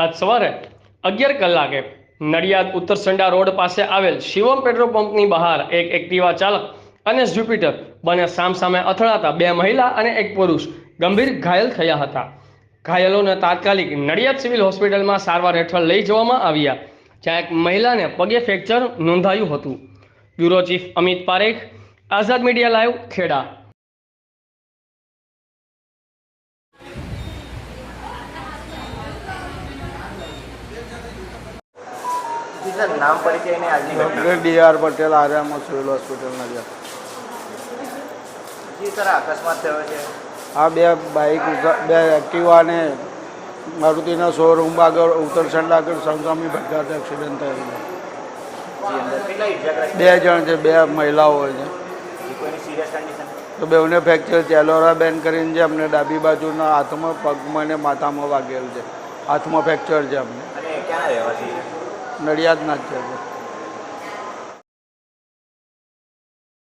આજ સવારે 11 કલાકે નડિયાદ ઉત્તર સંડા રોડ પાસે આવેલ શિવમ પેટ્રોલ પંપની બહાર એક એક્ટિવા ચાલક અને જ્યુપિટર બંને સામસામે અથડાતા બે મહિલા અને એક પુરુષ ગંભીર ઘાયલ થયા હતા. ઘાયલોને તાત્કાલિક નડિયાદ સિવિલ હોસ્પિટલમાં સારવાર હેઠળ લઈ જવામાં આવ્યા, જ્યાં એક મહિલાને પગે ફ્રેક્ચર નોંધાયું હતું. Bureau chief Amit Parekh, Azad media live, Kheda. जी सर, नाम परिचय ने आज डॉक्टर डी.आर. पटेल आर्यम सिविल હોસ્પિટલ નડિયાદ. जी सर, अकस्मात થયો છે. આ બે એક્ટિવા ને મારુતિના શોરૂમ આગળ ઉત્તરસંડ આગળ સામસામી ભટકાતા એક્સિડન્ટ થયેલો. જી અંદર કેટલા ઇજાગ્રસ્ત? 2 જણ છે, 2 મહિલાઓ છે. કોઈની સિરિયસ કન્ડિશન? તો બેઉને ફ્રેક્ચર ચેલોરા બેન કરીને છે, અમને ડાબી બાજુના હાથમાં, પગમાં ને માથામાં વાગેલ છે. હાથમાં ફ્રેક્ચર છે અમને. અને ક્યાં રહેવાસી? નડિયાદના જ છે.